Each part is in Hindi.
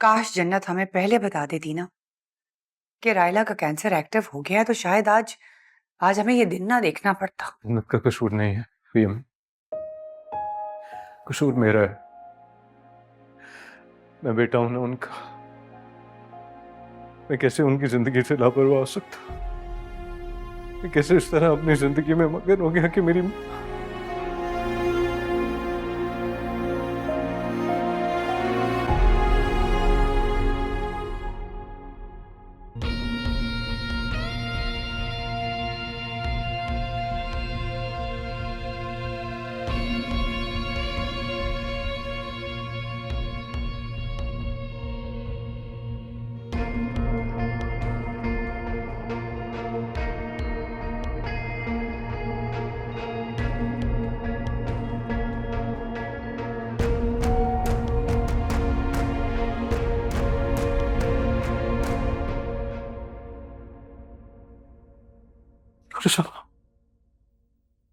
काश जन्नत हमें पहले बता देती ना कि रायला का कैंसर एक्टिव हो गया है, तो शायद आज आज हमें ये दिन ना देखना पड़ता। जन्नत का कसूर नहीं है पीएम, कसूर मेरा है। मैं बेटा हूं ना उनका, मैं कैसे उनकी जिंदगी से लापरवाह हो सकता? मैं कैसे इस तरह अपनी जिंदगी में मगन हो गया कि मेरी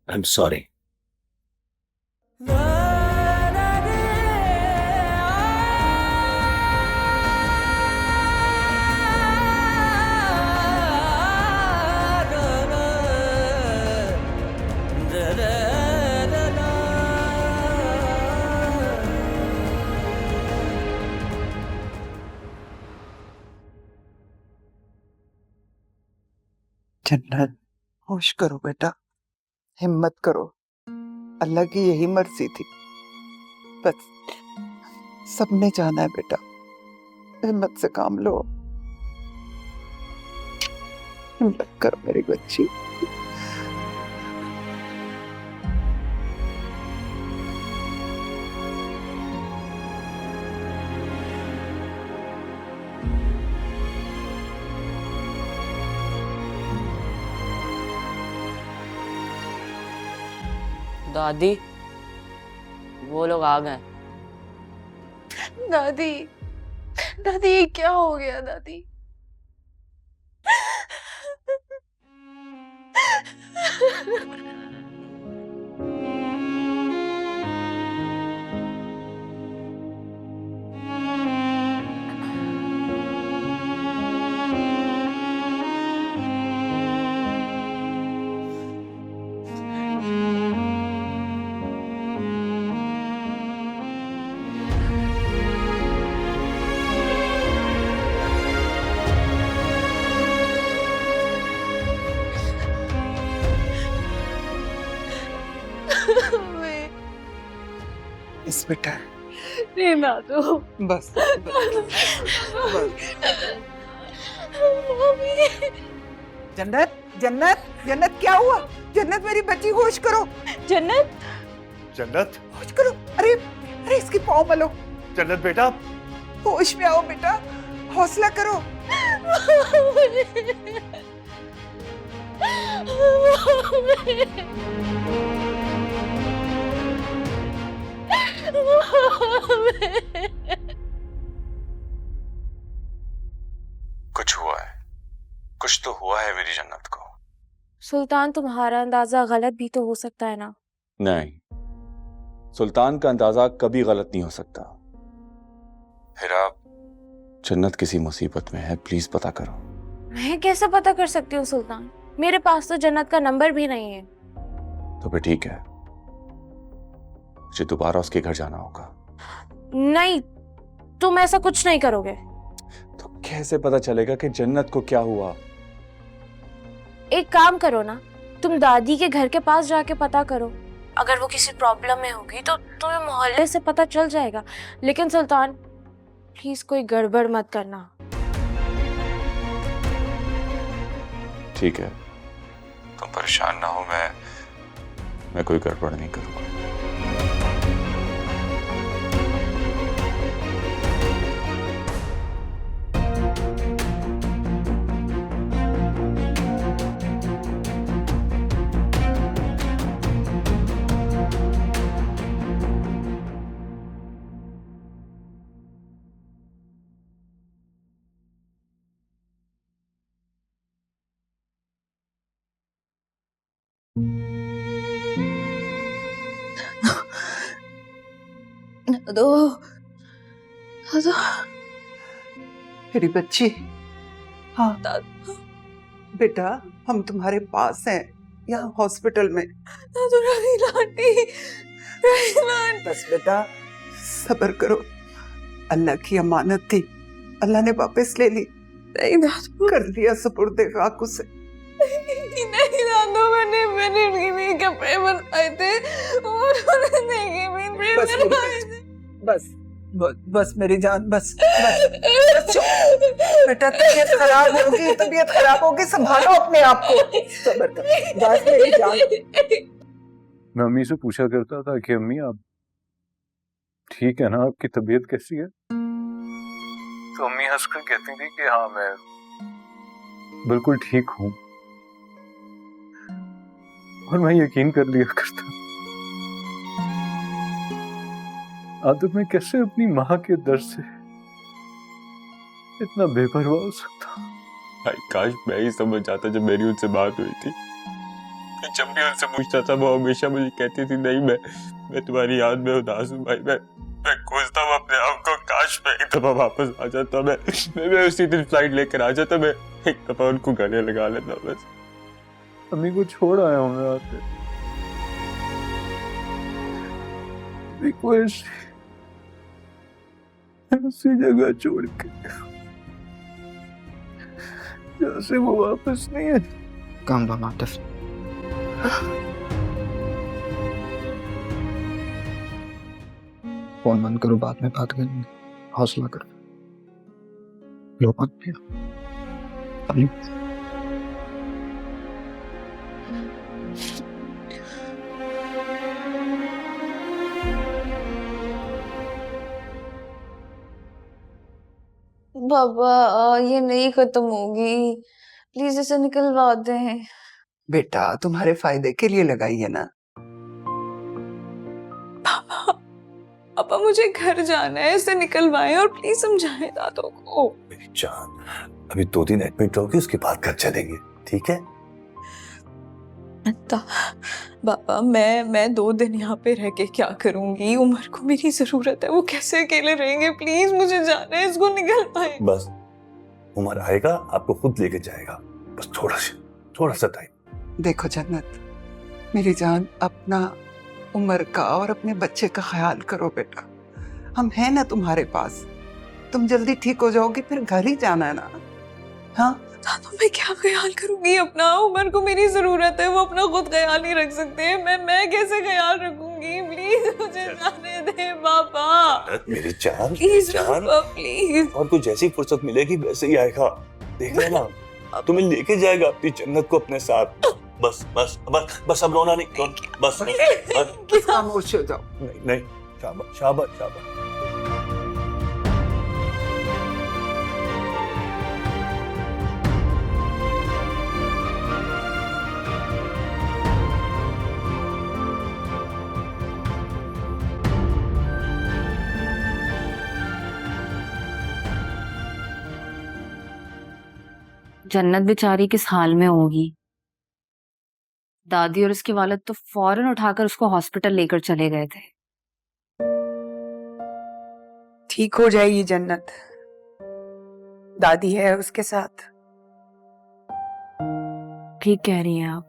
I'm sorry. जन्नत, होश करो बेटा, हिम्मत करो। अल्लाह की यही मर्जी थी। बस सबने जाना है बेटा, हिम्मत से काम लो। हिम्मत करो मेरी बच्ची। दादी, वो लोग आ गए। दादी, दादी ये क्या हो गया दादी? इस बेटा, नहीं ना दो। बस, जन्नत, जन्नत, जन्नत क्या हुआ? जन्नत मेरी बच्ची, होश करो। जन्नत, जन्नत, होश करो। अरे अरे इसकी पाँव मलो। जन्नत बेटा, होश में आओ बेटा, हौसला करो। कुछ हुआ है, कुछ तो हुआ है मेरी जन्नत को। सुल्तान, तुम्हारा अंदाजा गलत भी तो हो सकता है ना? नहीं, सुल्तान का अंदाजा कभी गलत नहीं हो सकता। हिरा, जन्नत किसी मुसीबत में है, प्लीज पता करो। मैं कैसे पता कर सकती हूँ सुल्तान? मेरे पास तो जन्नत का नंबर भी नहीं है। तो फिर ठीक है, मुझे दोबारा उसके घर जाना होगा। नहीं, तुम ऐसा कुछ नहीं करोगे। तो कैसे पता चलेगा कि जन्नत को क्या हुआ? एक काम करो ना, तुम दादी के घर के पास जाके पता करो। अगर वो किसी प्रॉब्लम में होगी तो तुम्हें मोहल्ले से पता चल जाएगा। लेकिन सुल्तान, प्लीज कोई गड़बड़ मत करना। ठीक है, तुम परेशान ना हो, मैं कोई गड़बड़ नहीं करूंगा। दो, दो। मेरी बच्ची, हाँ बेटा, हम तुम्हारे पास हैं यहाँ हॉस्पिटल में। बस बेटा सब्र करो, अल्लाह की अमानत थी, अल्लाह ने वापस ले ली। नहीं दादू, कर दिया सुपुर्दे खाक उसे। नहीं दादू, मैंने उनके कपड़े बनवाए थे और उन्होंने देखी भी बस मेरी बच्ची, बस मेरी जान, बस चुप। बेटा तबीयत खराब होगी, संभालो अपने आप को, सब्र कर, बस मेरी जान। मैं अम्मी से पूछा करता था कि अम्मी आप ठीक है ना, आपकी तबीयत कैसी है? तो अम्मी हंसकर कहती थी कि हाँ मैं बिल्कुल ठीक हूँ, और मैं यकीन कर लिया करता। आदत में कैसे अपनी माँ के दर्द से इतना बेपरवाह हो सकता? भाई काश मैं ही समझ जाता जब मेरी उनसे बात हुई थी। जब भी उनसे पूछता था वो हमेशा मुझे कहती थी नहीं मैं तुम्हारी याद में उदास हूँ भाई। मैं खोजता हूँ अपने आप को, काश मैं एक दफा वापस आ जाता, मैं उसी दिन फ्लाइट लेकर आ जाता, मैं एक दफा उनको गले लगा लेता बस। अम्मी को छोड़ आया हूँ मैं आते, उसी जगह छोड़ के जहाँ से वो वापस नहीं है। काम डाउन आतिफ, फोन बंद करो, बाद में बात करेंगे, हौसला करो, लो मत पिया अभी। बाबा ये नहीं खत्म होगी, प्लीज इसे निकलवा दें। बेटा तुम्हारे फायदे के लिए लगाई है ना। पापा मुझे घर जाना है, इसे निकलवाएं और प्लीज समझाएं दादू को। मेरी जान, अभी 2 दिन एडमिट रहोगे, उसके बाद घर चलेंगे, ठीक है? पापा मैं 2 दिन यहाँ पे रह के क्या करूंगी? उमर को मेरी जरूरत है, वो कैसे अकेले रहेंगे? प्लीज मुझे जाना है, इसको निकलवाएं। बस उमर आएगा, आपको खुद लेके जाएगा, बस थोड़ा सा टाइम। देखो जन्नत, मेरी जान, अपना उमर का और अपने बच्चे का ख्याल करो बेटा, हम हैं ना तुम्हारे पास। तुम जल्दी ठीक हो जाओगी, फिर घर ही जाना है ना। हाँ दादू मैं क्या ख्याल करूंगी अपना? उमर को मेरी जरूरत है, वो अपना खुद ख्याल नहीं रख सकते, मैं कैसे ख्याल रखूंगी? प्लीज मुझे जाने दे पापा। मेरी जान, प्लीज जान, पापा प्लीज। और कुछ जैसी फुर्सत मिलेगी वैसे ही आएगा, देख लेना, तुम्हें लेके जाएगा अपनी जन्नत को अपने साथ। बस बस बस बस, अब रोना नहीं, बस बस खामोश हो जाओ। नहीं, शाबाश शाबाश शाबाश। जन्नत बेचारी किस हाल में होगी। दादी और उसके वालिद तो फौरन उठाकर उसको हॉस्पिटल लेकर चले गए थे। ठीक हो जाएगी जन्नत, दादी है उसके साथ। ठीक कह रही हैं आप।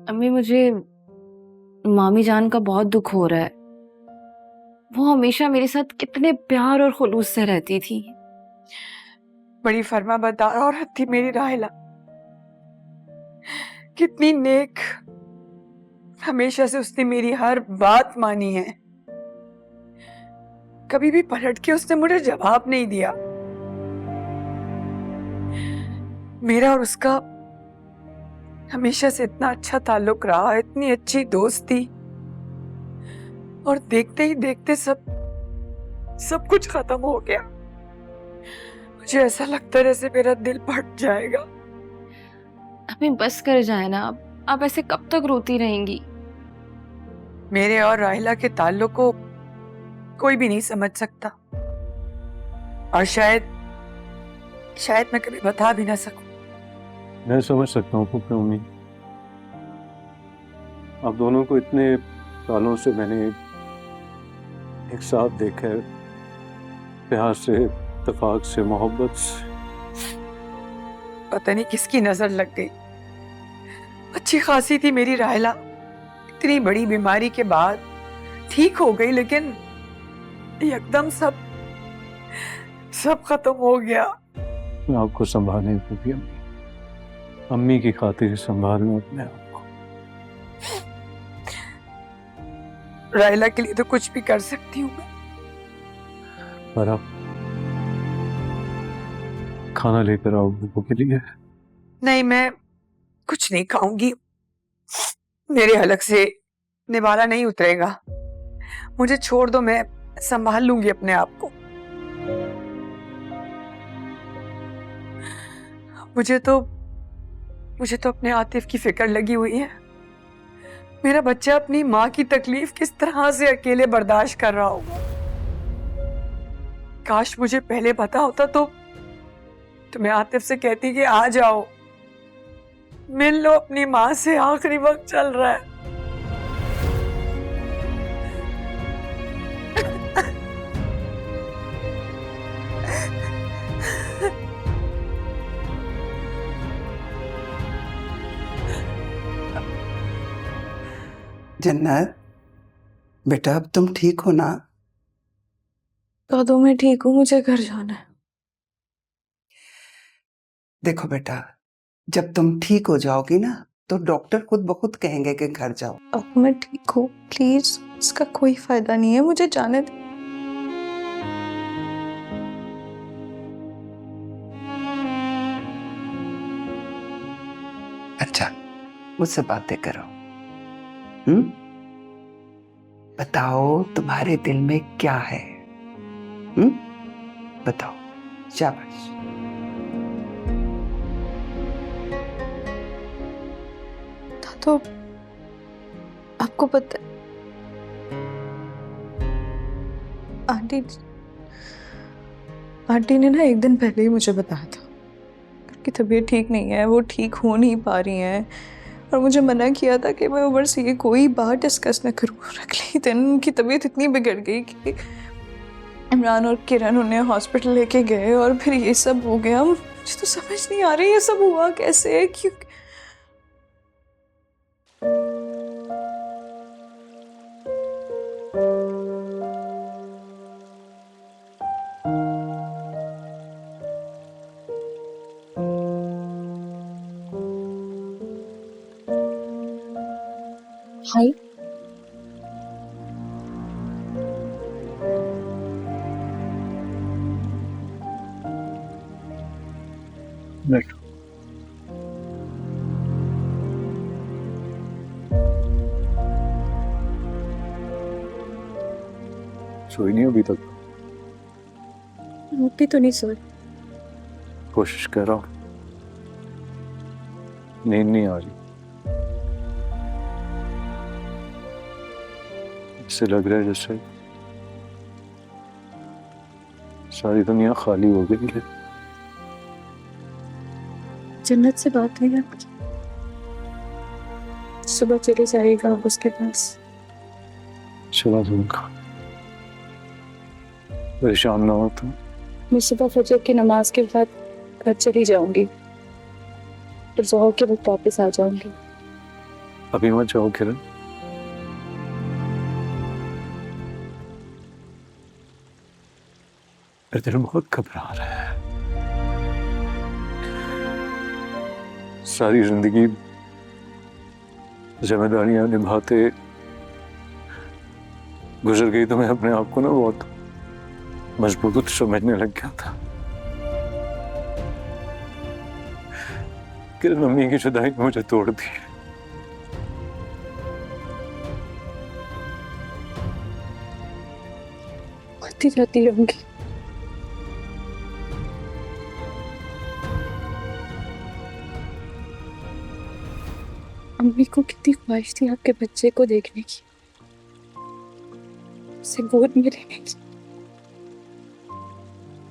अम्मी मुझे मामी जान का बहुत दुख हो रहा है। वो हमेशा मेरे साथ कितने प्यार और खुलूस से रहती थी। बड़ी फर्माबरदार औरत थी मेरी राहिला, कितनी नेक। हमेशा से उसने मेरी हर बात मानी है, कभी भी पलट के उसने मुझे जवाब नहीं दिया। मेरा और उसका हमेशा से इतना अच्छा ताल्लुक रहा, इतनी अच्छी दोस्ती, और देखते ही देखते सब कुछ खत्म हो गया। मुझे ऐसा लगता है जैसे मेरा दिल फट जाएगा। अम्मी बस कर जाए ना, आप ऐसे कब तक रोती रहेंगी? मेरे और राहिला के ताल्लुक को कोई भी नहीं समझ सकता, और शायद मैं कभी बता भी ना सकूं। मैं समझ सकता हूँ फूफे अम्मी, आप दोनों को इतने सालों से मैंने एक साथ देखा है, प्यार से, इत्तेफाक से, मोहब्बत से। पता नहीं किसकी नजर लग गई। अच्छी खासी थी मेरी रायला, इतनी बड़ी बीमारी के बाद ठीक हो गई, लेकिन एकदम सब खत्म हो गया। मैं आपको संभालने होगी अम्मी, अम्मी की खातिर संभालना अपने आप को। रायला के लिए तो कुछ भी कर सकती हूँ मैं। पर आप खाना लेकर आओ बुबू के लिए। नहीं, मैं कुछ नहीं खाऊंगी। मेरे हलक से निवाला नहीं उतरेगा। मुझे छोड़ दो, मैं संभाल लूंगी अपने आप को। मुझे तो अपने आतिफ की फिक्र लगी हुई है। मेरा बच्चा अपनी माँ की तकलीफ किस तरह से अकेले बर्दाश्त कर रहा होगा। काश मुझे पहले पता होता तो मैं आतिफ से कहती कि आ जाओ, मिल लो अपनी माँ से, आखिरी वक्त चल रहा है। जन्नत बेटा, अब तुम ठीक हो ना? दादू मैं ठीक हूँ, मुझे घर जाना है। देखो बेटा, जब तुम ठीक हो जाओगी ना तो डॉक्टर खुद ब खुद कहेंगे कि घर जाओ। अब मैं ठीक हूँ, प्लीज, इसका कोई फायदा नहीं है, मुझे जाने दे। अच्छा, मुझसे बातें करो। बताओ तुम्हारे दिल में क्या है? बताओ, शाबाश। तो आपको पता है, आंटी ने ना एक दिन पहले ही मुझे बताया था कि तबीयत ठीक नहीं है, वो ठीक हो नहीं पा रही हैं, और मुझे मना किया था कि मैं उमर से ये कोई बात डिस्कस न करूँ। और अगले दिन उनकी तबीयत इतनी बिगड़ गई कि इमरान और किरण उन्हें हॉस्पिटल लेके गए, और फिर ये सब हो गया। मुझे तो समझ नहीं आ रही ये सब हुआ कैसे, क्यों। हाय। बैठो। सोई नहीं अभी तक? अभी तो नहीं सोई। कोशिश कर रहा हूँ, नींद नहीं आ रही। इससे लग रहा है जैसे सारी दुनिया खाली हो गई है। जन्नत से बात नहीं आपकी? सुबह चले जाइएगा उसके पास। चला जाऊंगा, परेशान ना हो तुम। मैं सुबह फजर की नमाज के बाद घर चली जाऊंगी, फिर ज़ोहर के वक्त वापस आ जाऊंगी। अभी मत जाओ किरण, मेरा दिल बहुत घबरा रहा है। सारी जिंदगी जिम्मेदारियां निभाते गुजर गई तो मैं अपने आप को ना बहुत मजबूत समझने लग गया था। किरण मम्मी की जुदाई ने मुझे तोड़ दी। आती जाती रहूंगी। अम्मी को कितनी ख्वाहिश थी आपके बच्चे को देखने की, उसे गोद में लेने की।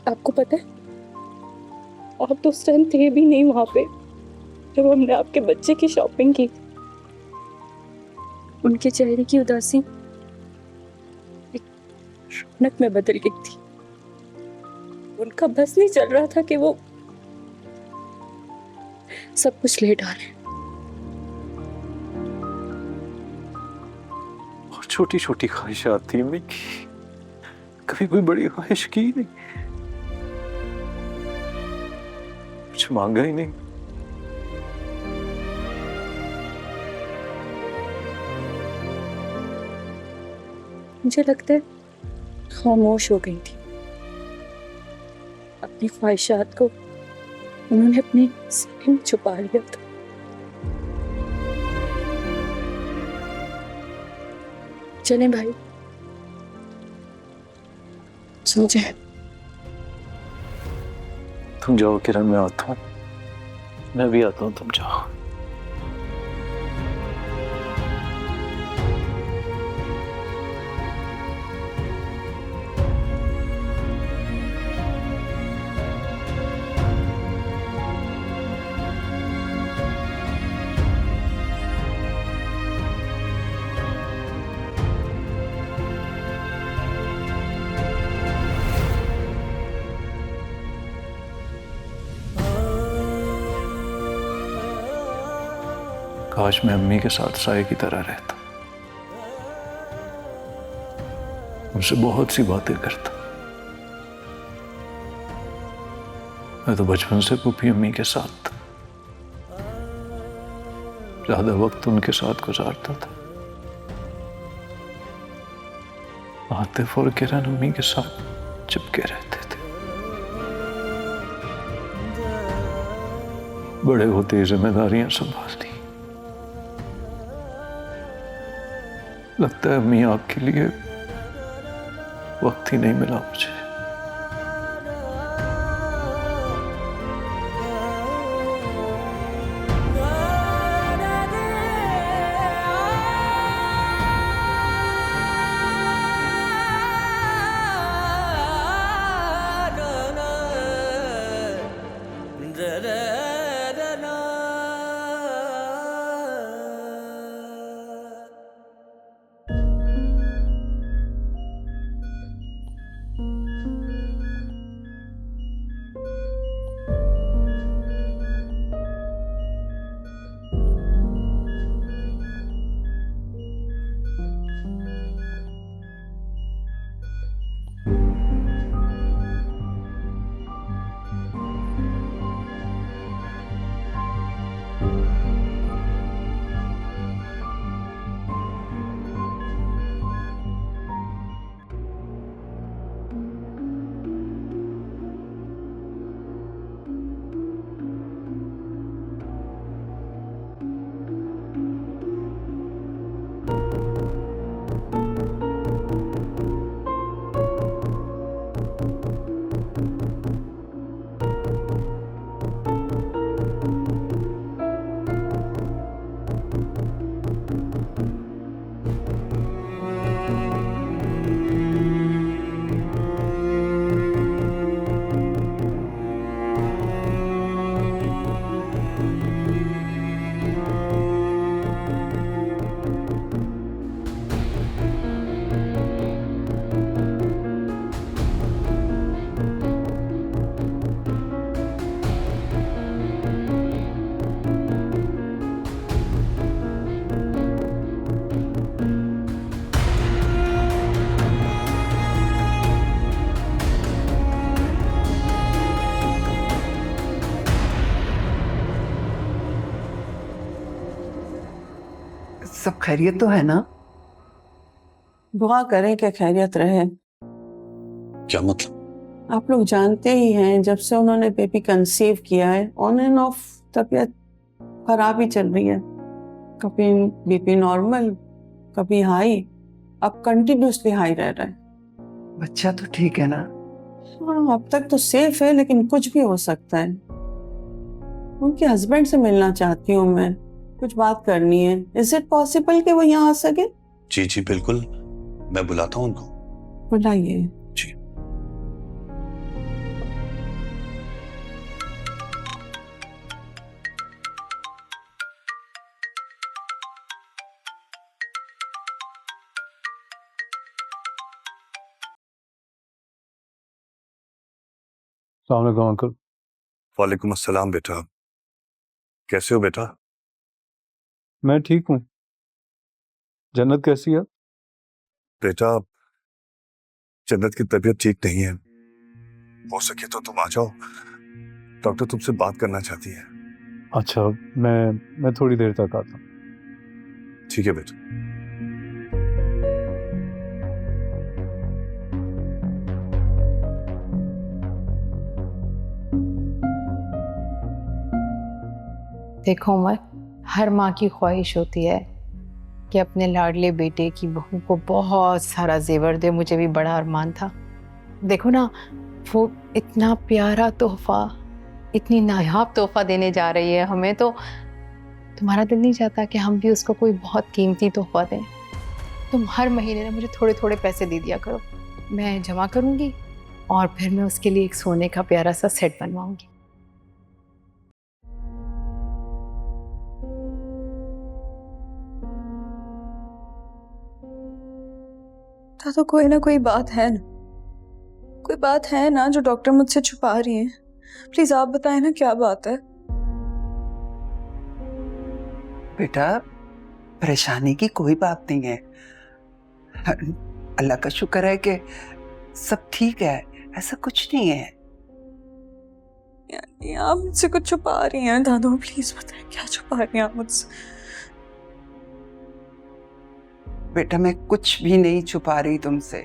आपको पता है, आप तो उस टाइम थे भी नहीं वहां पे जब हमने आपके बच्चे की शॉपिंग की। उनके चेहरे की उदासी एक रौनक में बदल गई थी। उनका बस नहीं चल रहा था कि वो सब कुछ ले डाले। और छोटी छोटी ख्वाहिशात थी अम्मी की, कभी कोई बड़ी ख्वाहिश की नहीं, कुछ मांगा ही नहीं। मुझे लगता है खामोश हो गई थी, अपनी ख्वाहिशात को उन्होंने अपने सीने में छुपा लिया था। चलें भाई, सो जाए। तुम जाओ किरण, मैं आता हूँ, मैं भी आता हूँ, तुम जाओ। काश मैं अम्मी के साथ साए की तरह रहता, उनसे बहुत सी बातें करता। मैं तो बचपन से पुप्पी अम्मी के साथ था, ज्यादा वक्त उनके साथ गुजारता था। आतिफ और किरण अम्मी के साथ चिपके रहते थे। बड़े होते जिम्मेदारियां संभालती। लगता है अम्मी आपके लिए वक्त ही नहीं मिला मुझे। सब खैरियत तो है ना? दुआ करें कि खैरियत रहे। क्या मतलब? आप लोग जानते ही हैं, जब से उन्होंने बेबी कंसीव किया है ऑन एंड ऑफ तबीयत खराब ही चल रही है। कभी बीपी नॉर्मल, कभी हाई, अब कंटिन्यूसली हाई रह रहा है। बच्चा तो ठीक है ना? हाँ, अब तक तो सेफ है, लेकिन कुछ भी हो सकता है। उनके हस्बैंड से मिलना चाहती हूँ मैं, कुछ बात करनी है। इज इट पॉसिबल कि वो यहाँ आ सके? जी जी बिल्कुल, मैं बुलाता हूँ उनको। बुलाइए। जी। अस्सलाम वालेकुम अंकल। वालेकुम अस्सलाम बेटा, कैसे हो बेटा? मैं ठीक हूँ। जन्नत कैसी है? बेटा जन्नत की तबीयत ठीक नहीं है, हो सके तो तुम आ जाओ, डॉक्टर तुमसे बात करना चाहती है। अच्छा, मैं थोड़ी देर तक आता हूँ। ठीक है बेटा। देखो उमर, हर माँ की ख्वाहिश होती है कि अपने लाडले बेटे की बहू को बहुत सारा जेवर दे। मुझे भी बड़ा अरमान था। देखो ना, वो इतना प्यारा तोहफा, इतनी नायाब तोहफा देने जा रही है हमें, तो तुम्हारा दिल नहीं चाहता कि हम भी उसको कोई बहुत कीमती तोहफा दें? तुम हर महीने ना मुझे थोड़े थोड़े पैसे दे दिया करो, मैं जमा करूँगी और फिर मैं उसके लिए एक सोने का प्यारा सा सेट बनवाऊंगी। तो कोई ना कोई बात है ना, कोई बात है ना जो डॉक्टर मुझसे छुपा रही हैं। प्लीज आप बताएं ना, क्या बात है? बेटा परेशानी की कोई बात नहीं है, अल्लाह का शुक्र है कि सब ठीक है, ऐसा कुछ नहीं है। यानी आप मुझसे कुछ छुपा रही हैं? दादू प्लीज बताएं, क्या छुपा रही हैं आप मुझसे? बेटा मैं कुछ भी नहीं छुपा रही तुमसे,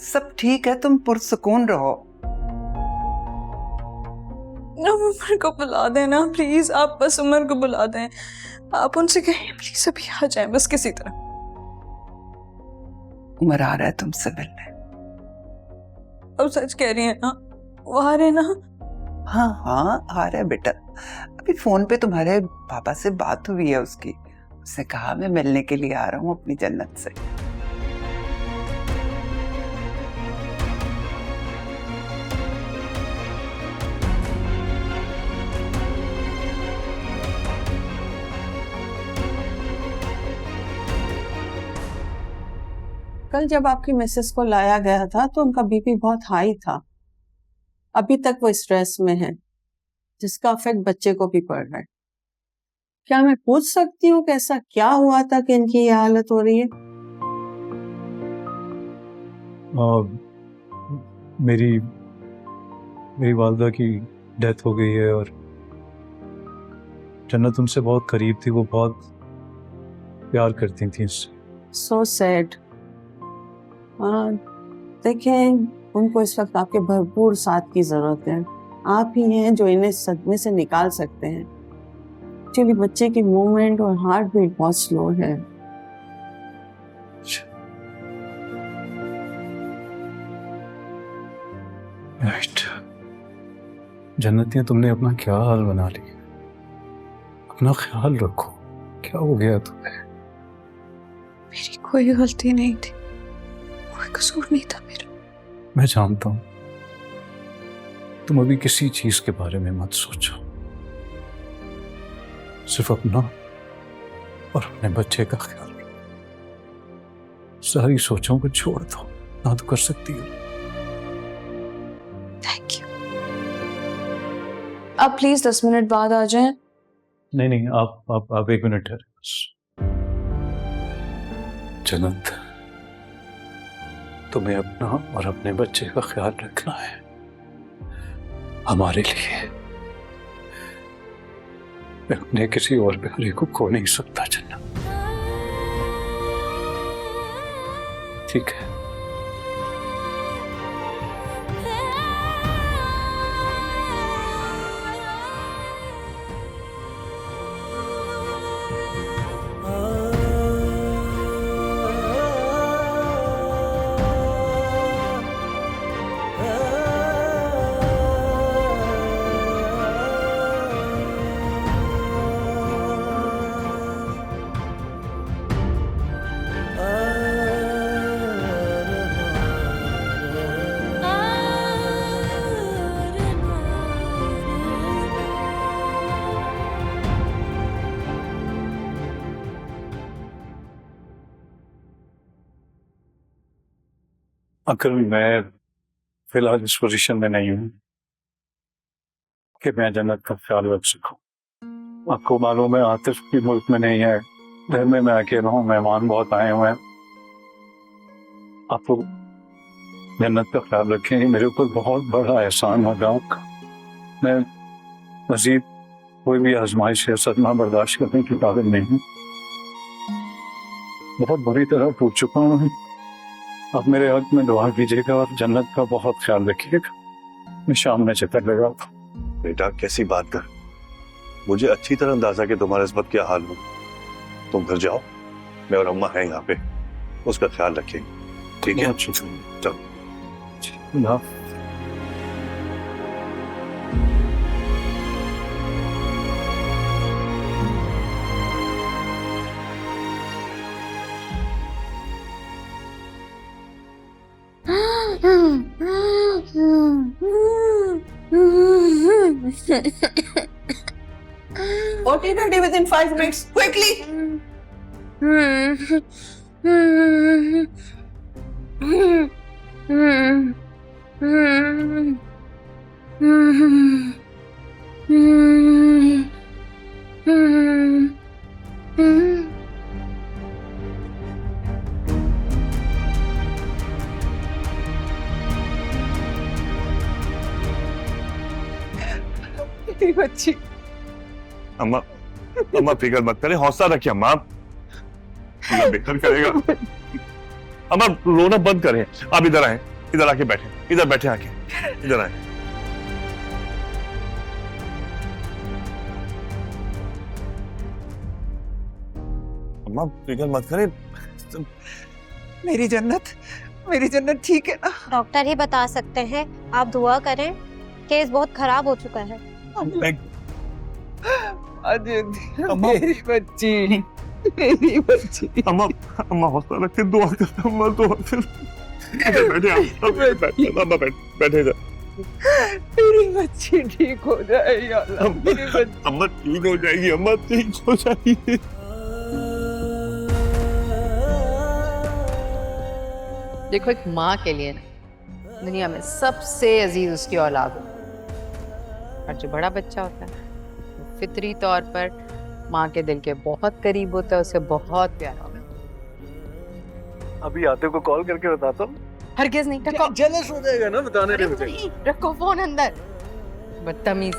सब ठीक है, तुम पुरसुकून रहो। अब उमर को बुला देना प्लीज, आप बस उमर को बुला दें। आप उनसे कहिए प्लीज अभी आ जाए, बस किसी तरह। उमर आ रहा है तुमसे मिलने। अब सच कह रही है ना, वो आ रहे ना? हाँ हाँ आ रहा है बेटा, अभी फोन पे तुम्हारे पापा से बात हुई है उसकी, उसने कहा मैं मिलने के लिए आ रहा हूँ अपनी जन्नत से। कल जब आपकी मिसेस को लाया गया था तो उनका बीपी बहुत हाई था। अभी तक वो स्ट्रेस में है, जिसका इफेक्ट बच्चे को भी पड़ रहा है। क्या मैं पूछ सकती हूँ कि ऐसा क्या हुआ था कि इनकी ये हालत हो रही है? मेरी मेरी वालदा की डेथ हो गई है और जन्नत उनसे बहुत करीब थी, वो बहुत प्यार करती थी इससे। So sad. देखें, उनको इस वक्त आपके भरपूर साथ की जरूरत है। आप ही हैं जो इन्हें सदमे से निकाल सकते हैं। एक्चुअली बच्चे की मूवमेंट और हार्ट बीट बहुत स्लो है। राइट। जन्नतियां, तुमने अपना क्या हाल बना लिया? अपना ख्याल रखो। क्या हो गया तुम्हें? मेरी कोई गलती नहीं थी, कोई कसूर नहीं था मेरा। मैं जानता हूं, तुम अभी किसी चीज के बारे में मत सोचो, सिर्फ अपना और अपने बच्चे का ख्याल रखो। सारी सोचों को छोड़ दो, ना तो कर सकती हो। Thank you. आप प्लीज 10 मिनट बाद आ जाएं। नहीं नहीं, आप 1 मिनट ठहरे बस। जन्नत, तुम्हें अपना और अपने बच्चे का ख्याल रखना है, हमारे लिए। मैं अपने किसी और प्यारे को खो नहीं सकता जन्नत, ठीक है? अंकल, मैं फिलहाल इस पोजीशन में नहीं हूँ। कि मैं जन्नत का ख्याल रख सकूं। आपको मालूम है आतिफ भी मुल्क में नहीं है, घर में मैं अकेला हूँ, मेहमान बहुत आए हुए हैं। आप लोग जन्नत का ख्याल रखेंगे, मेरे ऊपर बहुत बड़ा एहसान होगा आपका। मैं मजीद कोई भी आजमाइश या सदमा बर्दाश्त करने की काबिल नहीं हूँ। बहुत बुरी तरह टूट चुका हूँ। अब मेरे हक में दुआ कीजिएगा और जन्नत का बहुत ख्याल रखिएगा। मैं शाम में चक्कर लगाता हूँ। बेटा कैसी बात कर, मुझे अच्छी तरह अंदाजा कि तुम्हारा इस वक्त क्या हाल हो। तुम घर जाओ, मैं और अम्मा हैं यहाँ पे, उसका ख्याल रखेंगे, ठीक है? चलो। OT ready within 5 minutes. Quickly. मेरी बच्ची। अम्मा अम्मा फिक्र मत करें, हौसला रखिए अम्मा, अल्लाह बेहतर करेगा। अम्मा रोना बंद करें, आप इधर आए, इधर आके बैठे, इधर बैठे आके, इधर आए। अम्मा फिक्र मत करें। मेरी जन्नत ठीक है ना? डॉक्टर ही बता सकते हैं, आप दुआ करें, केस बहुत खराब हो चुका है। मेरी बच्ची, मेरी बच्ची। अम्मा अम्मा हौसला रख के दुआ कर, अम्मा दुआ कर। बैठे इधर। मेरी बच्ची ठीक हो जाएगी अल्लाह, मेरी बच्ची। अम्मा ठीक हो जाएगी, अम्मा ठीक हो जाएगी। देखो, एक माँ के लिए ना दुनिया में सबसे अजीज उसकी औलाद हो, और जो बड़ा बच्चा होता है वो फितरी तौर पर माँ के दिल के बहुत करीब होता है, उसे बहुत प्यारा होता है। अभी आते को कॉल करके बताता हूँ। हरगिज़ नहीं, रखो। जेलस हो जाएगा ना बताने के मुझे। नहीं, रखो फोन अंदर, बदतमीज।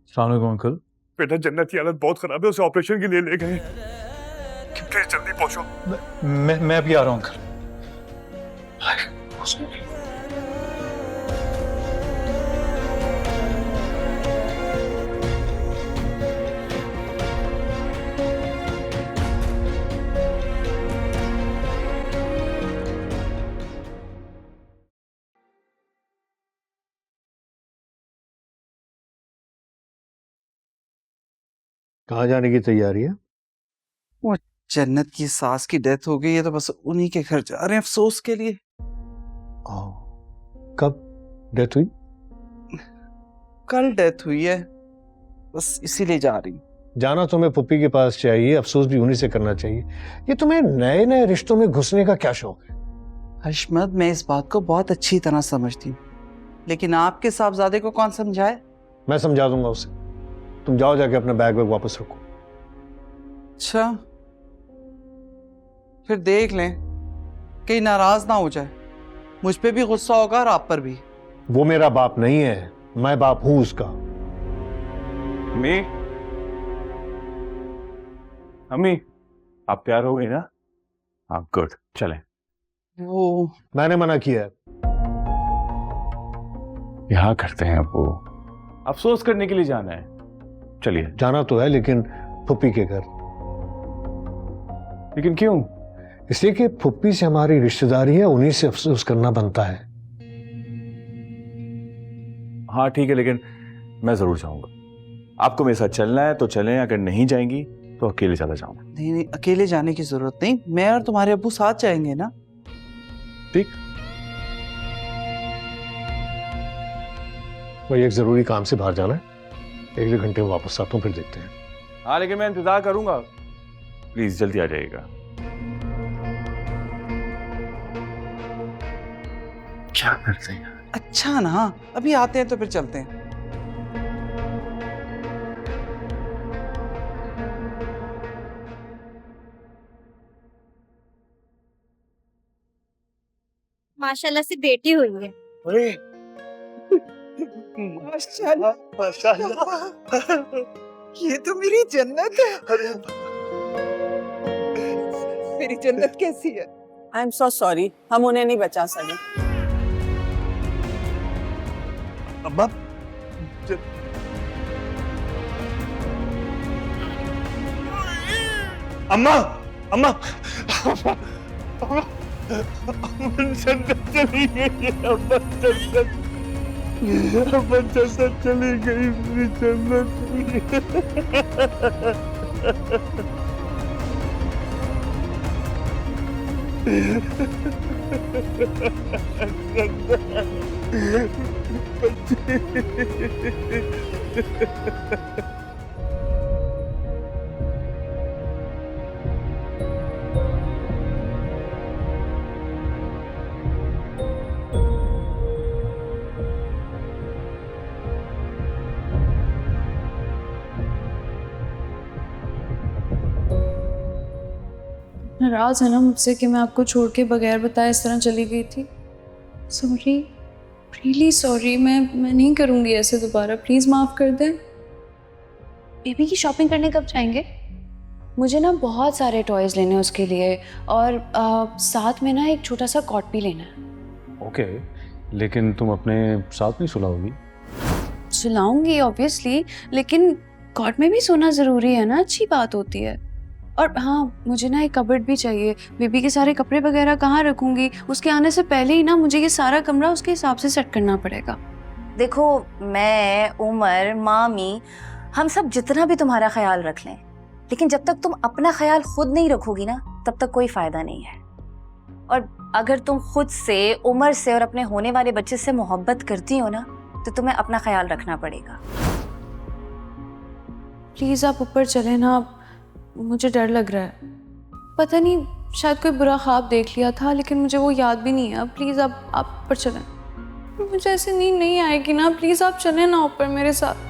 अस्सलाम वालेकुम अंकल। बेटा जन्नत की हालत बहुत खराब है, उसे ऑपरेशन के लिए ले गए। प्लीज जल्दी पहुंचो। मैं भी आ रहा हूँ अंकल। कहाँ जाने की तैयारी है? वो जन्नत की सास की डेथ हो गई है तो बस उन्हीं के घर जा रहे हैं अफसोस के लिए। कब डेथ हुई? कल डेथ हुई है, बस इसीलिए जा रही हूँ। जाना तुम्हें पुप्पी के पास चाहिए, अफसोस भी उन्हीं से करना चाहिए। ये तुम्हें नए नए रिश्तों में घुसने का क्या शौक है? हशमत, मैं इस बात को बहुत अच्छी तरह समझती हूँ, लेकिन आपके साहबजादे को कौन समझाए? मैं समझा दूंगा उसे। तुम जाओ, जाके अपना बैग वैग वापस रखो। अच्छा, फिर देख लें कहीं नाराज ना हो जाए। मुझ पे भी गुस्सा होगा और आप पर भी। वो मेरा बाप नहीं है, मैं बाप हूं उसका। अम्मी, अम्मी, आप तैयार हो गई ना? हाँ, गुड, चलें। वो मैंने मना किया है। यहाँ करते हैं वो, अफसोस करने के लिए जाना है। चलिए। जाना तो है, लेकिन फुप्पी के घर। लेकिन क्यों? इसलिए कि फुप्पी से हमारी रिश्तेदारी है, उन्हीं से अफसोस करना बनता है। हाँ ठीक है, लेकिन मैं जरूर जाऊंगा। आपको मेरे साथ चलना है तो चलें, अगर नहीं जाएंगी तो अकेले चला जाऊंगा। नहीं नहीं, अकेले जाने की जरूरत नहीं, मैं और तुम्हारे अब्बू साथ जाएंगे ना। ठीक। वही एक जरूरी काम से बाहर जाना है, 1-2 घंटे में वापस आता हूँ, फिर देखते हैं। हाँ लेकिन मैं इंतजार करूंगा, प्लीज जल्दी आ जाइएगा। क्या करते हैं? अच्छा ना, अभी आते हैं तो फिर चलते हैं। माशाल्लाह से बेटी हुई है। अरे माशाल्लाह, माशाल्लाह, ये तो मेरी जन्नत है। अरे मेरी जन्नत कैसी है? आई एम सो सॉरी, हम उन्हें नहीं बचा सके। अम्मा अम्मा अम्मा अम्मा जन्नत चली गई, अम्मा जन्नत चली गई, मेरी जन्नत चली नाराज है ना मुझसे कि मैं आपको छोड़ के बगैर बताए इस तरह चली गई थी? Sorry, really sorry. मैं नहीं करूँगी ऐसे दोबारा, प्लीज़ माफ़ कर दें। बेबी की शॉपिंग करने कब जाएंगे? मुझे ना बहुत सारे टॉयज लेने हैं उसके लिए, और साथ में ना एक छोटा सा कॉट भी लेना है। ओके, लेकिन तुम अपने साथ नहीं सुलाओगी? सुलाऊंगी ऑब्वियसली, लेकिन कॉट में भी सोना ज़रूरी है ना, अच्छी बात होती है। और हाँ, मुझे ना एक कबर्ड भी चाहिए। बेबी के सारे कपड़े वगैरह कहाँ रखूँगी? उसके आने से पहले ही ना मुझे ये सारा कमरा उसके हिसाब से सेट करना पड़ेगा। देखो, मैं, उमर, मामी, हम सब जितना भी तुम्हारा ख्याल रख लें, लेकिन जब तक तुम अपना ख्याल खुद नहीं रखोगी ना, तब तक कोई फायदा नहीं है। और अगर तुम खुद से, उमर से और अपने होने वाले बच्चे से मोहब्बत करती हो ना, तो तुम्हें अपना ख्याल रखना पड़ेगा। प्लीज़ आप ऊपर चले ना, मुझे डर लग रहा है। पता नहीं, शायद कोई बुरा ख्वाब देख लिया था, लेकिन मुझे वो याद भी नहीं है। अब प्लीज़ आप ऊपर चलें। मुझे ऐसे नींद नहीं आएगी ना, प्लीज़ आप चलें ना ऊपर मेरे साथ।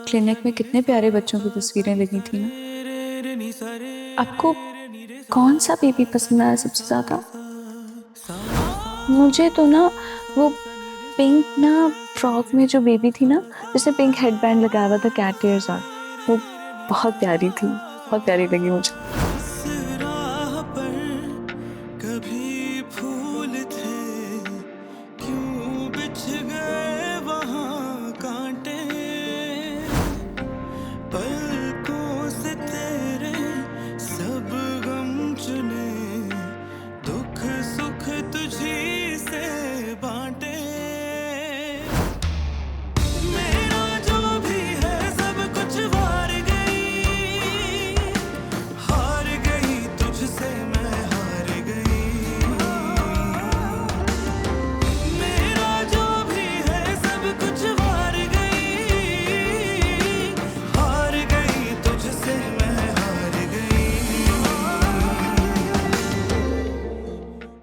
क्लिनिक में कितने प्यारे बच्चों की तस्वीरें लगी थी ना। आपको कौन सा बेबी पसंद आया सबसे ज्यादा? मुझे तो ना वो पिंक ना फ्रॉक में जो बेबी थी ना, जिसने पिंक हेडबैंड लगाया हुआ था, कैट ईयर्स, वो बहुत प्यारी थी, बहुत प्यारी लगी मुझे।